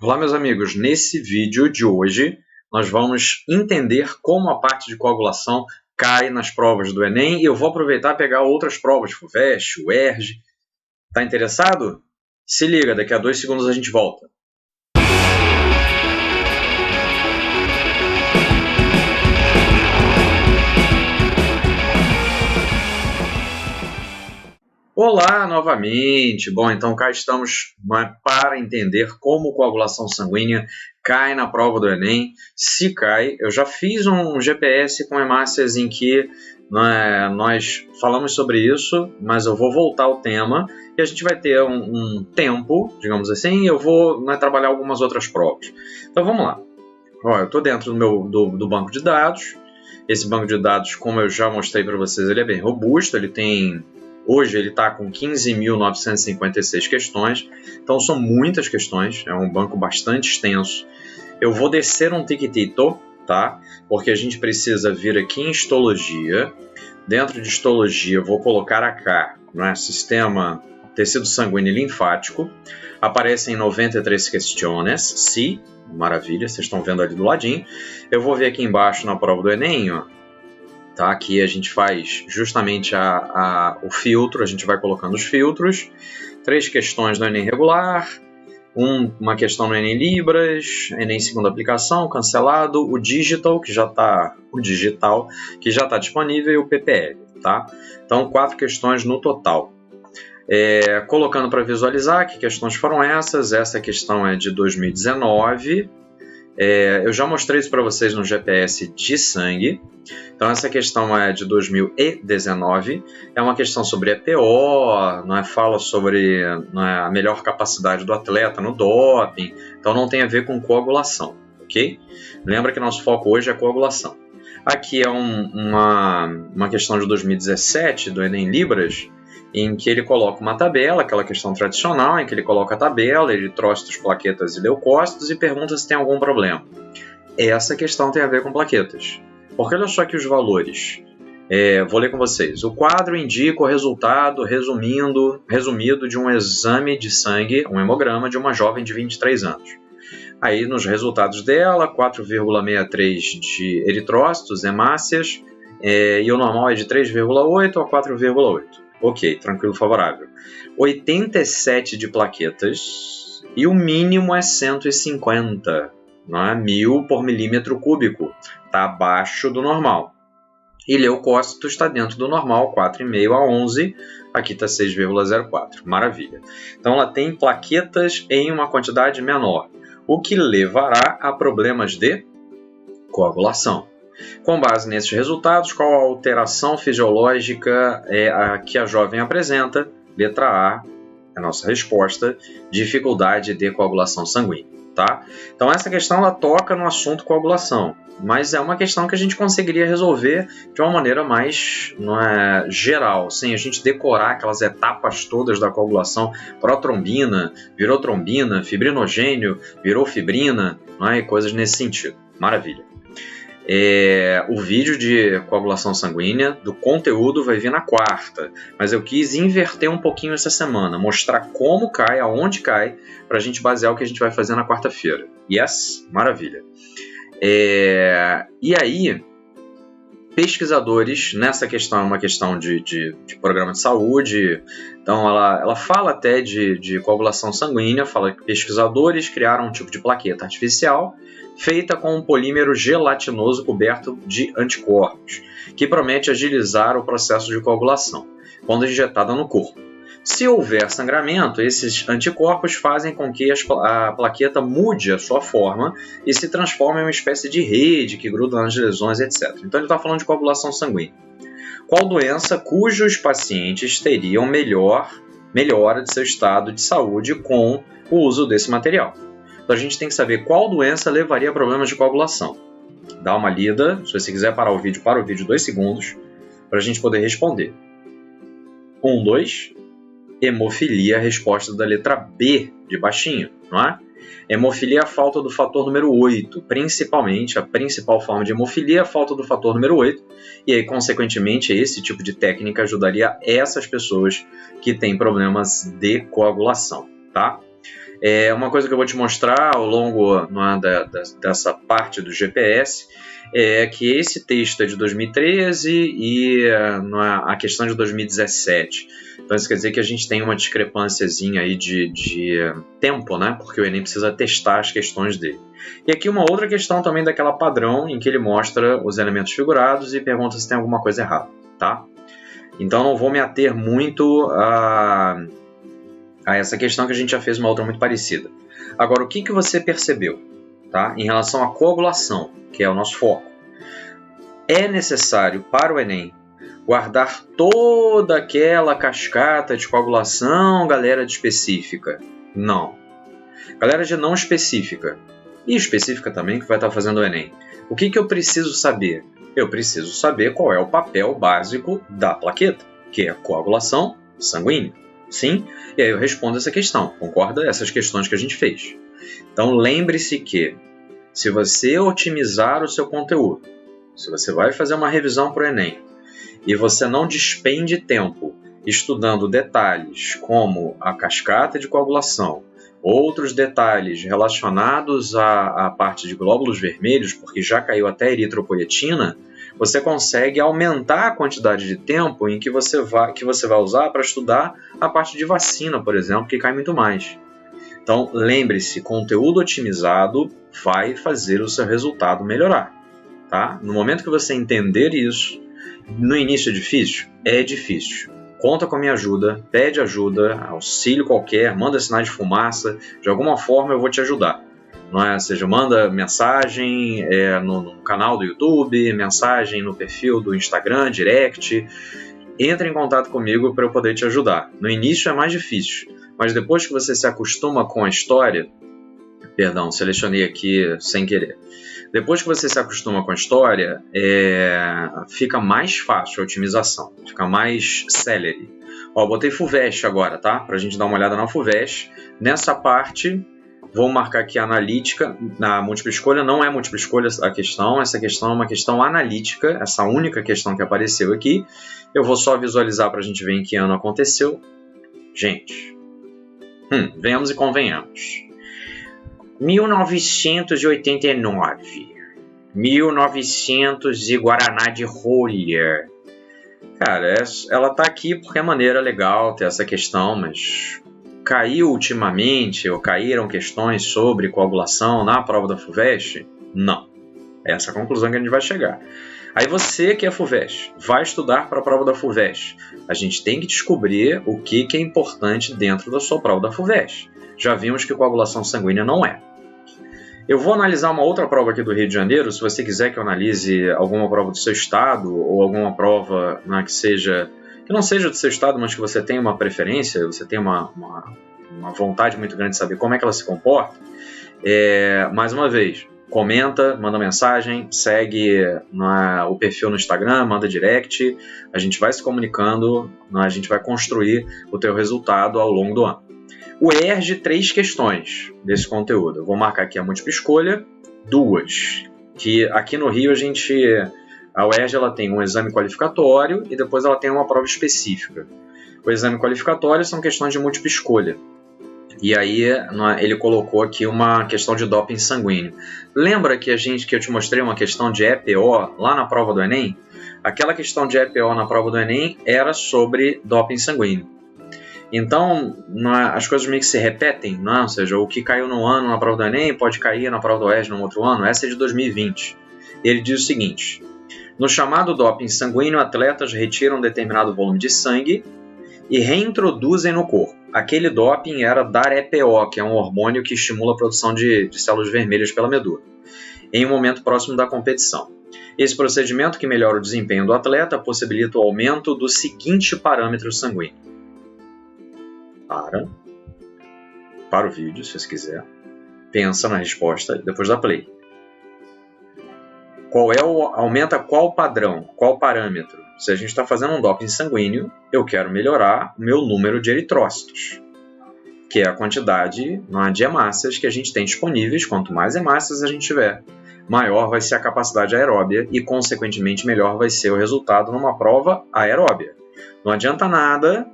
Olá, meus amigos. Nesse vídeo de hoje, nós vamos entender como a parte de coagulação cai nas provas do Enem e eu vou aproveitar e pegar outras provas, FUVEST, UERJ. Tá interessado? Se liga, daqui a 2 segundos a gente volta. Olá novamente! Bom, então cá estamos para entender como coagulação sanguínea cai na prova do Enem. Se cai, eu já fiz um GPS com hemácias em que nós falamos sobre isso, mas eu vou voltar ao tema e a gente vai ter um tempo, digamos assim, e eu vou trabalhar algumas outras provas. Então vamos lá. Ó, eu estou dentro do banco de dados. Esse banco de dados, como eu já mostrei para vocês, ele é bem robusto, Hoje ele está com 15.956 questões, então são muitas questões, é um banco bastante extenso. Eu vou descer um tiquitito, tá? Porque a gente precisa vir aqui em histologia. Dentro de histologia eu vou colocar aqui, sistema tecido sanguíneo e linfático. Aparecem 93 questões, sim, maravilha, vocês estão vendo ali do ladinho. Eu vou ver aqui embaixo na prova do Enem, ó. Tá? Aqui a gente faz justamente o filtro, a gente vai colocando os filtros. 3 questões no Enem regular, uma questão no Enem Libras, Enem segunda aplicação, cancelado, o digital, que já está disponível, e o PPL. Tá? Então, 4 questões no total. Colocando para visualizar, que questões foram essas? Essa questão é de 2019. Eu já mostrei isso para vocês no GPS de sangue. Então essa questão é de 2019, é uma questão sobre EPO, fala sobre a melhor capacidade do atleta no doping, então não tem a ver com coagulação, ok? Lembra que nosso foco hoje é coagulação. Aqui é uma questão de 2017 do Enem Libras, em que ele coloca uma tabela, aquela questão tradicional, em que ele coloca a tabela, eritrócitos, plaquetas e leucócitos e pergunta se tem algum problema. Essa questão tem a ver com plaquetas. Porque olha só aqui os valores. Vou ler com vocês. O quadro indica o resultado resumido de um exame de sangue, um hemograma, de uma jovem de 23 anos. Aí nos resultados dela, 4,63 de eritrócitos, hemácias, e o normal é de 3,8 a 4,8. Ok, tranquilo, favorável. 87 de plaquetas e o mínimo é 150, não é? 1000 por milímetro cúbico. Está abaixo do normal. E leucócito está dentro do normal, 4,5 a 11. Aqui está 6,04. Maravilha. Então ela tem plaquetas em uma quantidade menor, o que levará a problemas de coagulação. Com base nesses resultados, qual a alteração fisiológica que a jovem apresenta? Letra A, a nossa resposta, dificuldade de coagulação sanguínea. Tá? Então essa questão ela toca no assunto coagulação, mas é uma questão que a gente conseguiria resolver de uma maneira mais geral, sem a gente decorar aquelas etapas todas da coagulação. Protrombina, virou trombina, fibrinogênio, virou fibrina, e coisas nesse sentido. Maravilha. O vídeo de coagulação sanguínea do conteúdo vai vir na quarta, mas eu quis inverter um pouquinho essa semana, mostrar como cai, aonde cai, para a gente basear o que a gente vai fazer na quarta-feira. Yes? Maravilha. E aí, pesquisadores, nessa questão é uma questão de programa de saúde, então ela fala até de coagulação sanguínea, fala que pesquisadores criaram um tipo de plaqueta artificial feita com um polímero gelatinoso coberto de anticorpos, que promete agilizar o processo de coagulação, quando injetada no corpo. Se houver sangramento, esses anticorpos fazem com que a plaqueta mude a sua forma e se transforme em uma espécie de rede que gruda nas lesões, etc. Então ele está falando de coagulação sanguínea. Qual doença cujos pacientes teriam melhora de seu estado de saúde com o uso desse material? Então a gente tem que saber qual doença levaria a problemas de coagulação. Dá uma lida, se você quiser parar o vídeo, para o vídeo 2 segundos, para a gente poder responder. 1, 2. Hemofilia, a resposta da letra B de baixinho, não é? Hemofilia é a falta do fator número 8, principalmente, a principal forma de hemofilia é a falta do fator número 8, e aí, consequentemente, esse tipo de técnica ajudaria essas pessoas que têm problemas de coagulação, tá? Uma coisa que eu vou te mostrar ao longo dessa parte do GPS é que esse texto é de 2013 e a questão de 2017. Então isso quer dizer que a gente tem uma discrepânciazinha aí de tempo, né? Porque o Enem precisa testar as questões dele. E aqui uma outra questão também daquela padrão em que ele mostra os elementos figurados e pergunta se tem alguma coisa errada, tá? Então não vou me ater muito a essa questão, que a gente já fez uma outra muito parecida. Agora, o que você percebeu, tá? Em relação à coagulação, que é o nosso foco? É necessário para o Enem guardar toda aquela cascata de coagulação, galera de específica? Não. Galera de não específica e específica também, que vai estar fazendo o Enem. O que eu preciso saber? Eu preciso saber qual é o papel básico da plaqueta, que é a coagulação sanguínea. Sim? E aí eu respondo essa questão. Concorda? Essas questões que a gente fez. Então lembre-se que, se você otimizar o seu conteúdo, se você vai fazer uma revisão para o Enem e você não despende tempo estudando detalhes como a cascata de coagulação, outros detalhes relacionados à parte de glóbulos vermelhos, porque já caiu até eritropoietina, você consegue aumentar a quantidade de tempo em que você vai usar para estudar a parte de vacina, por exemplo, que cai muito mais. Então, lembre-se, conteúdo otimizado vai fazer o seu resultado melhorar. Tá? No momento que você entender isso, no início é difícil? É difícil. Conta com a minha ajuda, pede ajuda, auxílio qualquer, manda sinais de fumaça, de alguma forma eu vou te ajudar. Não é? Ou seja, manda mensagem no canal do YouTube, mensagem no perfil do Instagram, direct. Entre em contato comigo para eu poder te ajudar. No início é mais difícil, mas depois que você se acostuma com a história... Perdão, selecionei aqui sem querer. Depois que você se acostuma com a história, fica mais fácil a otimização, fica mais célere. Ó, botei FUVEST agora, tá? Para a gente dar uma olhada na FUVEST. Nessa parte... Vou marcar aqui a analítica. Na múltipla escolha não é múltipla escolha a questão. Essa questão é uma questão analítica. Essa única questão que apareceu aqui. Eu vou só visualizar para a gente ver em que ano aconteceu. Gente, venhamos e convenhamos. 1989. 1900 e Guaraná de rolha. Cara, ela tá aqui porque é maneira legal ter essa questão, mas... Caiu ultimamente, ou caíram questões sobre coagulação na prova da FUVEST? Não. É essa a conclusão que a gente vai chegar. Aí você que é FUVEST, vai estudar para a prova da FUVEST. A gente tem que descobrir o que é importante dentro da sua prova da FUVEST. Já vimos que coagulação sanguínea não é. Eu vou analisar uma outra prova aqui do Rio de Janeiro. Se você quiser que eu analise alguma prova do seu estado, ou alguma prova que não seja do seu estado, mas que você tenha uma preferência, você tenha uma vontade muito grande de saber como é que ela se comporta, mais uma vez, comenta, manda mensagem, segue o perfil no Instagram, manda direct, a gente vai se comunicando, a gente vai construir o teu resultado ao longo do ano. O ERG, 3 questões desse conteúdo. Eu vou marcar aqui a múltipla escolha, 2, que aqui no Rio a UERJ ela tem um exame qualificatório e depois ela tem uma prova específica. O exame qualificatório são questões de múltipla escolha. E aí ele colocou aqui uma questão de doping sanguíneo. Lembra que eu te mostrei uma questão de EPO lá na prova do Enem? Aquela questão de EPO na prova do Enem era sobre doping sanguíneo. Então, as coisas meio que se repetem, não? Ou seja, o que caiu num ano na prova do Enem pode cair na prova do UERJ no outro ano. Essa é de 2020. Ele diz o seguinte: no chamado doping sanguíneo, atletas retiram um determinado volume de sangue e reintroduzem no corpo. Aquele doping era dar EPO, que é um hormônio que estimula a produção de células vermelhas pela medula, em um momento próximo da competição. Esse procedimento, que melhora o desempenho do atleta, possibilita o aumento do seguinte parâmetro sanguíneo. Para o vídeo, se você quiser. Pensa na resposta e depois dá play. Aumenta qual padrão, qual parâmetro? Se a gente está fazendo um doping sanguíneo, eu quero melhorar o meu número de eritrócitos, que é a quantidade de hemácias que a gente tem disponíveis. Quanto mais hemácias a gente tiver, maior vai ser a capacidade aeróbia e, consequentemente, melhor vai ser o resultado numa prova aeróbia. Não adianta nada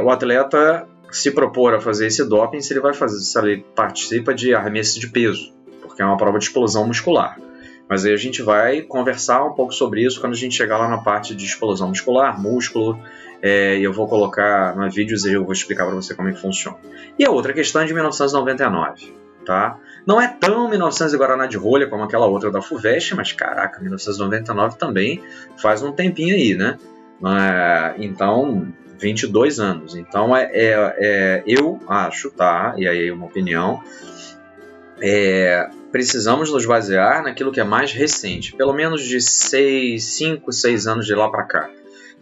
o atleta se propor a fazer esse doping se ele vai fazer, se ele participa de arremesso de peso, porque é uma prova de explosão muscular. Mas aí a gente vai conversar um pouco sobre isso quando a gente chegar lá na parte de explosão muscular, músculo, e eu vou colocar nos vídeos e eu vou explicar para você como é que funciona. E a outra questão é de 1999, tá? Não é tão 1900 e Guaraná de rolha como aquela outra da FUVEST, mas caraca, 1999 também faz um tempinho aí, né? Então, 22 anos. Então, eu acho, tá? E aí uma opinião, precisamos nos basear naquilo que é mais recente, pelo menos de 5, 6 anos de lá para cá.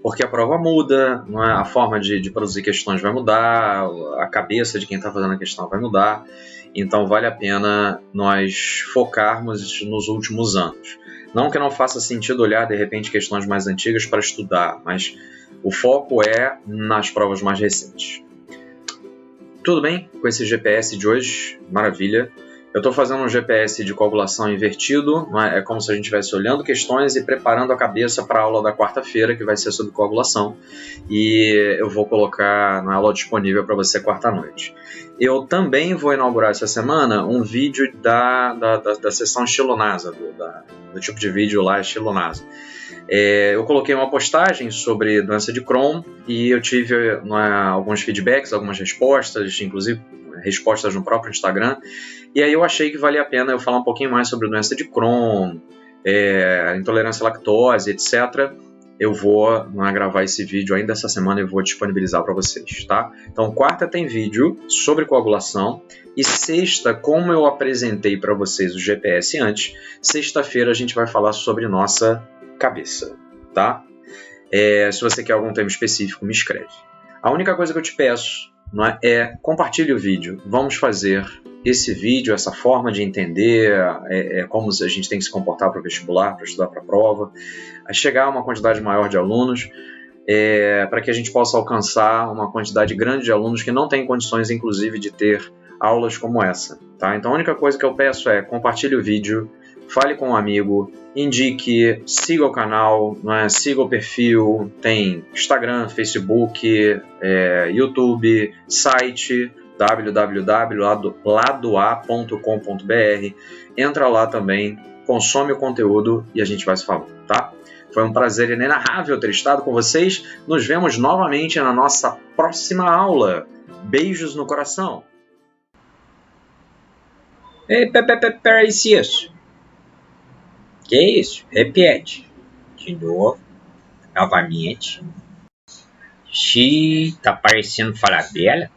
Porque a prova muda, não é? A forma de produzir questões vai mudar, a cabeça de quem está fazendo a questão vai mudar, então vale a pena nós focarmos nos últimos anos. Não que não faça sentido olhar, de repente, questões mais antigas para estudar, mas o foco é nas provas mais recentes. Tudo bem com esse GPS de hoje? Maravilha! Eu estou fazendo um GPS de coagulação invertido, é como se a gente estivesse olhando questões e preparando a cabeça para a aula da quarta-feira, que vai ser sobre coagulação, e eu vou colocar na aula disponível para você quarta-noite. Eu também vou inaugurar essa semana um vídeo da sessão estilo NASA, do tipo de vídeo lá estilo NASA. Eu coloquei uma postagem sobre doença de Crohn e eu tive alguns feedbacks, algumas respostas, inclusive respostas no próprio Instagram, e aí eu achei que valia a pena eu falar um pouquinho mais sobre doença de Crohn, intolerância à lactose, etc. Eu vou gravar esse vídeo ainda essa semana e vou disponibilizar para vocês, tá? Então, quarta tem vídeo sobre coagulação e sexta, como eu apresentei para vocês o GPS antes, sexta-feira a gente vai falar sobre nossa cabeça, tá? Se você quer algum tema específico, me escreve. A única coisa que eu te peço compartilhe o vídeo. Vamos fazer esse vídeo, essa forma de entender como a gente tem que se comportar para o vestibular, para estudar para a prova, a chegar a uma quantidade maior de alunos, para que a gente possa alcançar uma quantidade grande de alunos que não têm condições, inclusive, de ter aulas como essa, tá? Então a única coisa que eu peço é compartilhe o vídeo, fale com um amigo, indique, siga o canal, siga o perfil, tem Instagram, Facebook, YouTube, site www.ladoa.com.br. Entra lá também, consome o conteúdo e a gente vai se falando, tá? Foi um prazer inenarrável ter estado com vocês. Nos vemos novamente na nossa próxima aula. Beijos no coração. Peraí, Cício. Que isso? Repete. De novo. Novamente. Xiii, tá parecendo Falabella.